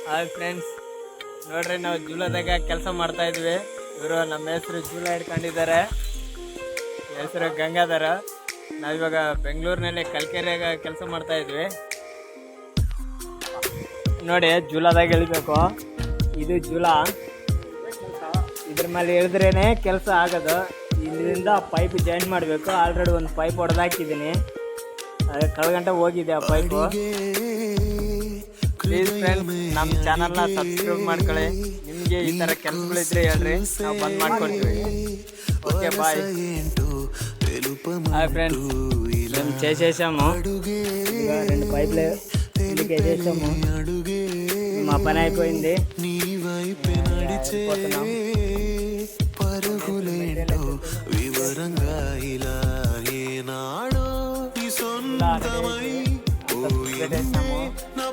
Hi friends, ನೋಡ್ರಿ ನಾವು ಜೂಲದಾಗ ಕೆಲಸ ಮಾಡ್ತಾ ಇದ್ವಿ. ಇವರು ನಮ್ಮ ಹೆಸರು ಜೂಲ ಇಟ್ಕೊಂಡಿದ್ದಾರೆ. ಹೆಸರು ಗಂಗಾಧರ. ನಾವಿವಾಗ ಬೆಂಗಳೂರಿನಲ್ಲಿ ಕಲ್ಕೆರೆಯಾಗ ಕೆಲಸ ಮಾಡ್ತಾ ಇದ್ವಿ. ನೋಡಿ, ಜೂಲದಾಗ ಇಳಿಬೇಕು. ಇದು ಜೂಲ. ಇದ್ರ ಮೇಲೆ ಇಳಿದ್ರೇನೆ ಕೆಲಸ ಆಗೋದು. ಇದರಿಂದ ಪೈಪ್ ಜಾಯಿನ್ ಮಾಡಬೇಕು. ಆಲ್ರೆಡಿ ಒಂದು ಪೈಪ್ ಹೊಡೆದಾಕಿದ್ದೀನಿ. ಕಳ್ಗಂಟ ಹೋಗಿದೆ ಆ ಪೈಪು. ಪ್ಲೀಸ್ ಫ್ರೆಂಡ್ಸ್, ನಮ್ಮ ಚಾನಲ್ನ ಸಬ್ಸ್ಕ್ರೈಬ್ ಮಾಡ್ಕೊಳ್ಳಿ. ನಿಮಗೆ ಈ ಥರ ಕೆಲಸಗಳಿದ್ರೆ ಹೇಳ್ರಿ, ನಾವು ಬಂದ್ ಮಾಡ್ಕೊಡ್ತೀವಿ. ಓಕೆ, ಬಾಯ್. ಹಾಯ್ ఫ్రెండ్స్, మేము చేసేసాము. ఇక 2 పైపులు ఇంటికి వేసేసాము. మా పని అయిపోయింది. పరుగులేంటో వివరంగా ఇలా ఏనాడో నీ సొంతమై పోయి నా